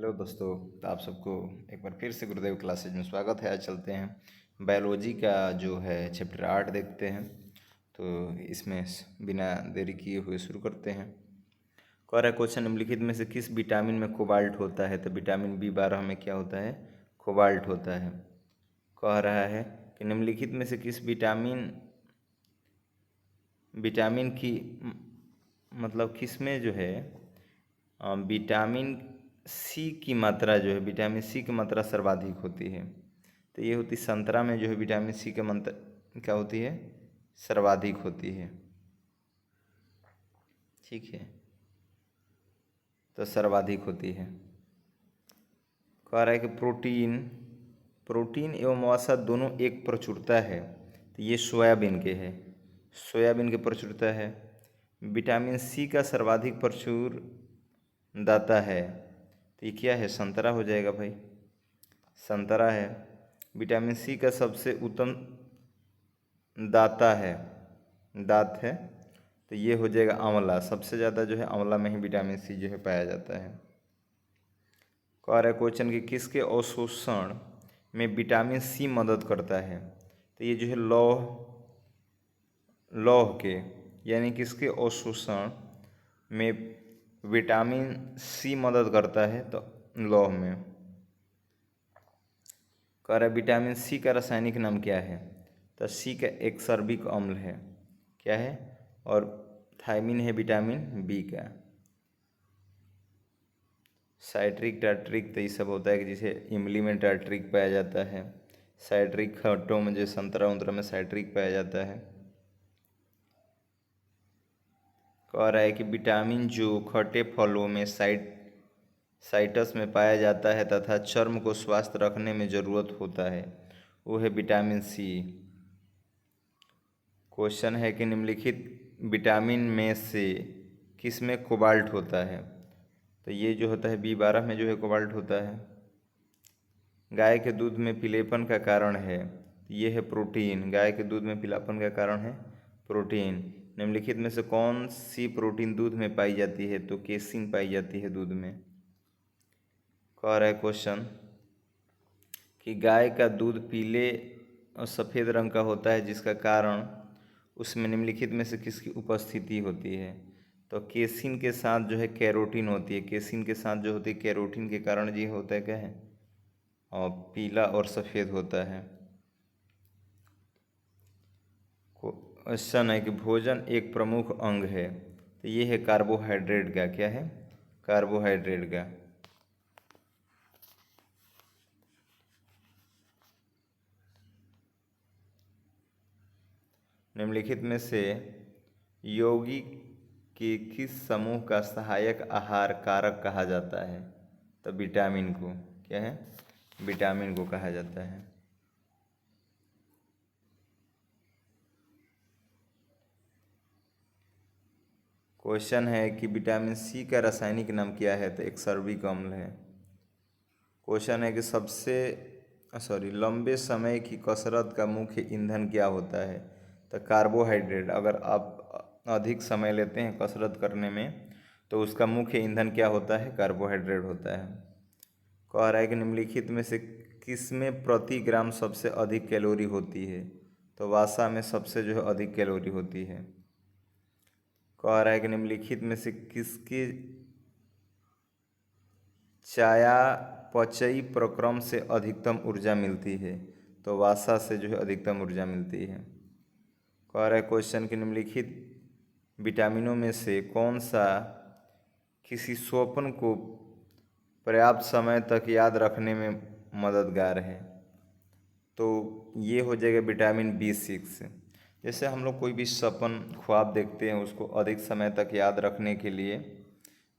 Hello दोस्तों, तो आप सबको एक बार फिर से गुरुदेव क्लासेज में स्वागत है। आज चलते हैं बायोलॉजी का जो है चैप्टर 8 देखते हैं। तो इसमें बिना देरी किए हुए शुरू करते हैं। कह रहा है क्वेश्चन, निम्नलिखित में से किस विटामिन में कोबाल्ट होता है? तो विटामिन B12 में क्या होता है? कोबाल्ट होता है। कह रहा है कि निम्नलिखित में से किस विटामिन की मतलब किस में जो है विटामिन सी की मात्रा जो है विटामिन सी की मात्रा सर्वाधिक होती है? तो ये होती संतरा में जो है विटामिन सी की मात्रा क्या होती है? सर्वाधिक होती है। ठीक है, तो सर्वाधिक होती है। कह रहा है कि प्रोटीन एवं वसा दोनों एक प्रचुरता है। तो ये सोयाबीन के है, सोयाबीन के प्रचुरता है। विटामिन सी का सर्वाधिक प्रचुर दाता है, तो ये क्या है? संतरा हो जाएगा भाई, संतरा है। विटामिन सी का सबसे उत्तम दाता है, दात है, तो ये हो जाएगा आंवला। सबसे ज़्यादा जो है आंवला में ही विटामिन सी जो है पाया जाता है। कह रहा है क्वेश्चन कि किसके अवशोषण में विटामिन सी मदद करता है? तो ये जो है लौह के, यानी किसके अवशोषण में विटामिन सी मदद करता है? तो लौह में। कह रहा है विटामिन सी का रासायनिक नाम क्या है? तो सी का एक्सर्बिक अम्ल है, क्या है? और थायमिन है विटामिन बी का। साइट्रिक टार्ट्रिक तो ये सब होता है कि जिसे इमली में टार्ट्रिक पाया जाता है। साइट्रिक खट्टों में जो संतरा उंतरा में साइट्रिक पाया जाता है। कह रहा है कि विटामिन जो खट्टे फलों में साइट्रस में पाया जाता है तथा चर्म को स्वस्थ रखने में ज़रूरत होता है, वो है विटामिन सी। क्वेश्चन है कि निम्नलिखित विटामिन में से किस में कोबाल्ट होता है? तो ये जो होता है B12 में जो है कोबाल्ट होता है। गाय के दूध में पीलेपन का कारण है, ये है प्रोटीन। गाय के दूध में पीलापन का कारण है प्रोटीन। निम्नलिखित में से कौन सी प्रोटीन दूध में पाई जाती है? तो केसिन पाई जाती है दूध में। कह रहा है क्वेश्चन कि गाय का दूध पीले और सफ़ेद रंग का होता है, जिसका कारण उसमें निम्नलिखित में से किसकी उपस्थिति होती है? तो केसिन के साथ जो है कैरोटीन होती है। केसिन के साथ जो होती है कैरोटीन के कारण ये होता है क्या है? और पीला और सफ़ेद होता है। क्वेश्चन है कि भोजन एक प्रमुख अंग है, तो ये है कार्बोहाइड्रेट का, क्या है? कार्बोहाइड्रेट का। निम्नलिखित में से यौगिक के किस समूह का सहायक आहार कारक कहा जाता है? तो विटामिन को, क्या है? विटामिन को कहा जाता है। क्वेश्चन है कि विटामिन सी का रासायनिक नाम क्या है? तो एक्सर्बिक अम्ल है। क्वेश्चन है कि लंबे समय की कसरत का मुख्य ईंधन क्या होता है? तो कार्बोहाइड्रेट। अगर आप अधिक समय लेते हैं कसरत करने में तो उसका मुख्य ईंधन क्या होता है? कार्बोहाइड्रेट होता है। कह रहा है कि निम्नलिखित में से किसमें प्रति ग्राम सबसे अधिक कैलोरी होती है? तो वसा में सबसे जो है अधिक कैलोरी होती है। कह रहा है कि निम्नलिखित में से किसकी चयापचयी प्रक्रम से अधिकतम ऊर्जा मिलती है? तो वसा से जो है अधिकतम ऊर्जा मिलती है। कह रहा है क्वेश्चन कि निम्नलिखित विटामिनों में से कौन सा किसी स्वप्न को पर्याप्त समय तक याद रखने में मददगार है? तो ये हो जाएगा विटामिन B6। जैसे हम लोग कोई भी सपन ख्वाब देखते हैं, उसको अधिक समय तक याद रखने के लिए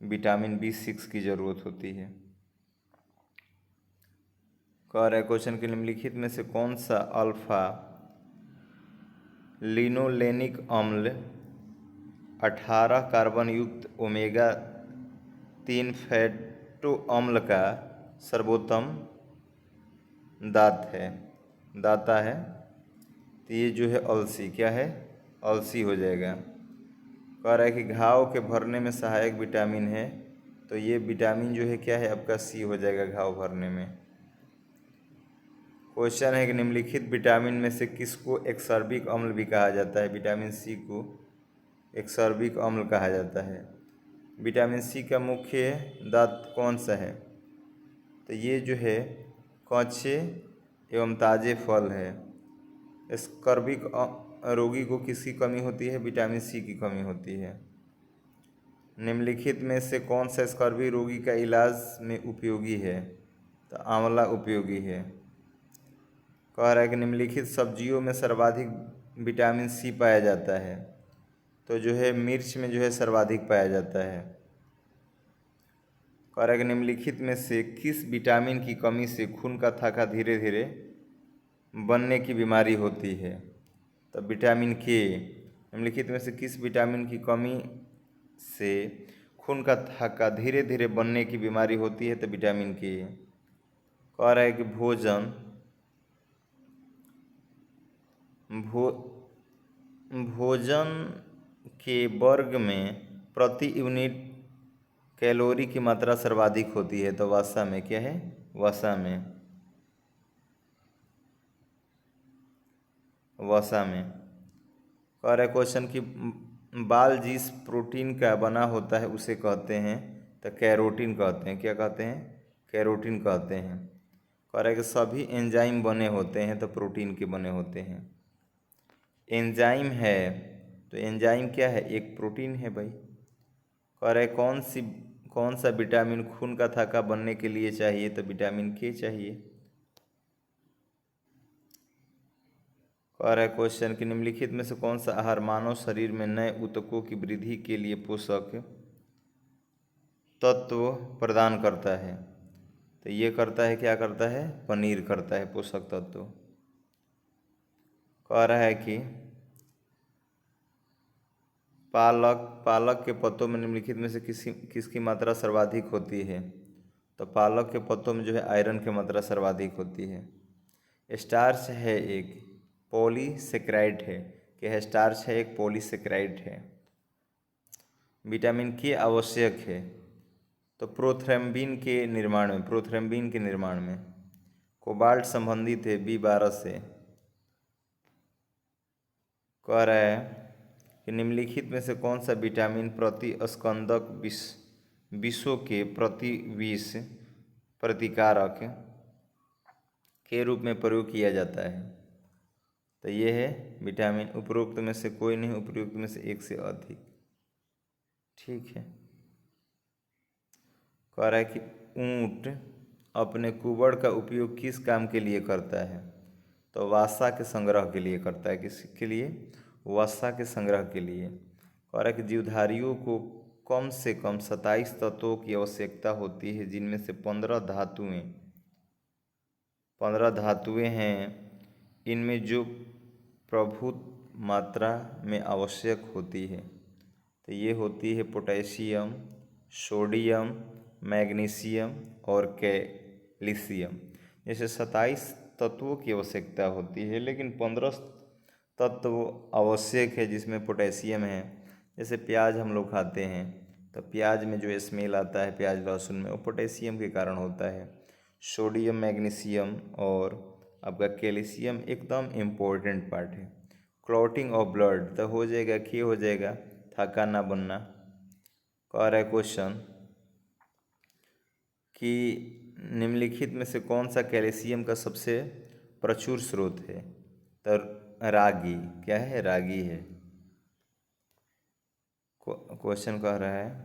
विटामिन B6 की ज़रूरत होती है। कह रहा है क्वेश्चन के निम्नलिखित में से कौन सा अल्फा लिनोलेनिक अम्ल 18 कार्बन युक्त ओमेगा 3 फैटो अम्ल का सर्वोत्तम दाता है? तो ये जो है अलसी, क्या है? अलसी हो जाएगा। कह रहा है कि घाव के भरने में सहायक विटामिन है तो ये विटामिन जो है क्या है आपका सी हो जाएगा घाव भरने में। क्वेश्चन है कि निम्नलिखित विटामिन में से किसको एक्सर्बिक अम्ल भी कहा जाता है। विटामिन सी को एक्सर्बिक अम्ल कहा जाता है। विटामिन सी का मुख्य दांत कौन सा है, तो ये जो है कच्चे एवं ताज़े फल है। स्कर्विक रोगी को किसकी कमी होती है, विटामिन सी की कमी होती है। निम्नलिखित में से कौन सा स्कर्वी रोगी का इलाज में उपयोगी है, तो आंवला उपयोगी है। कह रहा है कि निम्नलिखित सब्जियों में सर्वाधिक विटामिन सी पाया जाता है, तो जो है मिर्च में जो है सर्वाधिक पाया जाता है। कह रहा है कि निम्नलिखित में से किस विटामिन की कमी से खून का थक्का धीरे धीरे बनने की बीमारी होती है, तो विटामिन के। निम्नलिखित में से किस विटामिन की कमी से खून का थक्का धीरे धीरे बनने की बीमारी होती है, तो विटामिन के। कह रहा है कि भोजन के वर्ग में प्रति यूनिट कैलोरी की मात्रा सर्वाधिक होती है, तो वसा में क्या है, वसा में कह रहा है क्वेश्चन की बाल जिस प्रोटीन का बना होता है उसे कहते हैं, तो कैरोटीन कहते हैं। क्या कहते हैं, कैरोटीन कहते हैं। कह रहा है कि सभी एंजाइम बने होते हैं, तो प्रोटीन के बने होते हैं। एंजाइम है, तो एंजाइम क्या है, एक प्रोटीन है भाई। कह रहा है कौन सा विटामिन खून का थक्का बनने के लिए चाहिए, तो विटामिन के चाहिए। कह रहा है क्वेश्चन कि निम्नलिखित में से कौन सा आहार मानव शरीर में नए ऊतकों की वृद्धि के लिए पोषक तत्व प्रदान करता है, तो ये करता है, क्या करता है, पनीर करता है पोषक तत्व। कह रहा है कि पालक के पत्तों में निम्नलिखित में से किसकी मात्रा सर्वाधिक होती है, तो पालक के पत्तों में जो है आयरन की मात्रा सर्वाधिक होती है। स्टार्च है एक पॉलीसेकेराइड है, क्या है, स्टार्च है एक पॉलीसेकेराइड है। विटामिन के आवश्यक है, तो प्रोथ्रम्बिन के निर्माण में कोबाल्ट संबंधित है B12 से। कह रहा है कि निम्नलिखित में से कौन सा विटामिन प्रतिस्कंदक विषों के प्रति विष प्रतिकारक के रूप में प्रयोग किया जाता है, तो ये है विटामिन। उपरोक्त में से कोई नहीं, उपरोक्त में से एक से अधिक। ठीक है। कह रहा है कि ऊंट अपने कुबड़ का उपयोग किस काम के लिए करता है, तो वसा के संग्रह के लिए करता है। किसके लिए, वसा के संग्रह के लिए। कह रहा है कि जीवधारियों को कम से कम 27 तत्वों की आवश्यकता होती है, जिनमें से 15 धातुएं हैं। इनमें जो प्रभुत मात्रा में आवश्यक होती है, तो ये होती है पोटेशियम, सोडियम, मैग्नीशियम और कैल्शियम। जैसे 27 तत्वों की आवश्यकता होती है, लेकिन 15 तत्व आवश्यक है, जिसमें पोटेशियम है। जैसे प्याज हम लोग खाते हैं, तो प्याज में जो स्मेल आता है प्याज लहसुन में, वो पोटेशियम के कारण होता है। सोडियम, मैग्नीशियम और आपका कैल्शियम एकदम इम्पोर्टेंट पार्ट है। क्लॉटिंग ऑफ ब्लड, तो हो जाएगा, क्या हो जाएगा, थक्का ना बनना। कह रहा है क्वेश्चन कि निम्नलिखित में से कौन सा कैल्शियम का सबसे प्रचुर स्रोत है, तो रागी। क्या है, रागी है। क्वेश्चन कह रहा है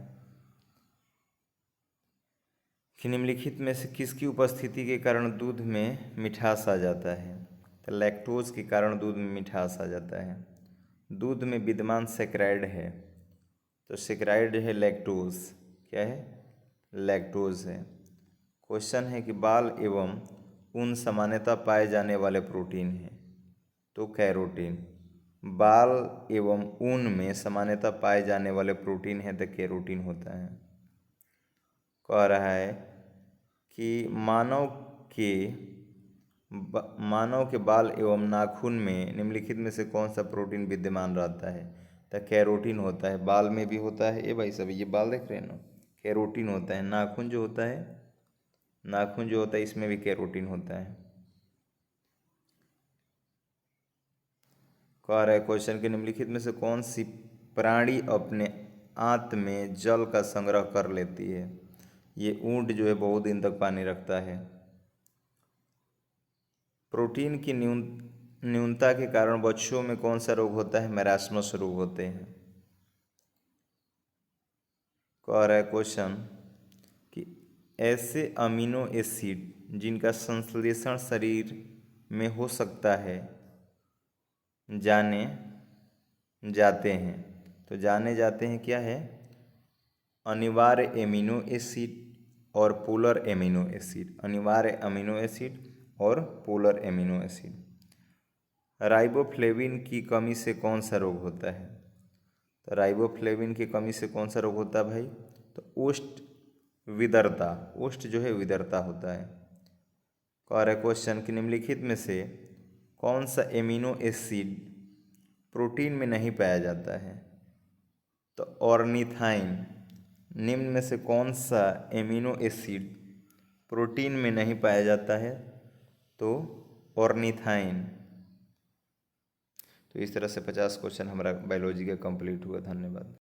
कि निम्नलिखित में से किसकी उपस्थिति के कारण दूध में मिठास आ जाता है, तो लैक्टोज के कारण दूध में मिठास आ जाता है। दूध में विद्यमान सेक्राइड है, तो सेक्राइड है लैक्टोज। क्या है, लैक्टोज है। क्वेश्चन है कि बाल एवं ऊन सामान्यतः पाए जाने वाले प्रोटीन हैं, तो कैरोटीन। बाल एवं ऊन में सामान्यतः पाए जाने वाले प्रोटीन है, तो कैरोटीन होता है। कह रहा है कि मानव के बाल एवं नाखून में निम्नलिखित में से कौन सा प्रोटीन विद्यमान रहता है, तो कैरोटीन होता है। बाल में भी होता है, ये भाई सब ये बाल देख रहे हैं ना, कैरोटीन होता है। नाखून जो होता है इसमें भी कैरोटीन होता है। कह रहा है क्वेश्चन के निम्नलिखित में से कौन सी प्राणी अपने आंत में जल का संग्रह कर लेती है। ये ऊंट जो है बहुत दिन तक पानी रखता है। प्रोटीन की न्यूनता के कारण बच्चों में कौन सा रोग होता है। मैरास्मस रोग होते हैं। कह रहा है क्वेश्चन कि ऐसे अमीनो एसिड जिनका संश्लेषण शरीर में हो सकता है जाने जाते हैं। तो जाने जाते हैं क्या है, अनिवार्य एमिनो एसिड और पोलर एमिनो एसिड। अनिवार्य अमीनो एसिड और पोलर एमिनो एसिड। राइबोफ्लेविन की कमी से कौन सा रोग होता है। तो राइबोफ्लेविन की कमी से कौन सा रोग होता है भाई। तो ओस्ट विदरता, ओस्ट जो है विदरता होता है। कह रहा है क्वेश्चन कि निम्नलिखित में से कौन सा एमिनो एसिड प्रोटीन में नहीं पाया जाता है। तो ऑर्निथाइन। निम्न में से कौन सा एमिनो एसिड प्रोटीन में नहीं पाया जाता है। तो ऑर्निथाइन। तो इस तरह से 50 क्वेश्चन हमारा बायोलॉजी का कंप्लीट हुआ। धन्यवाद।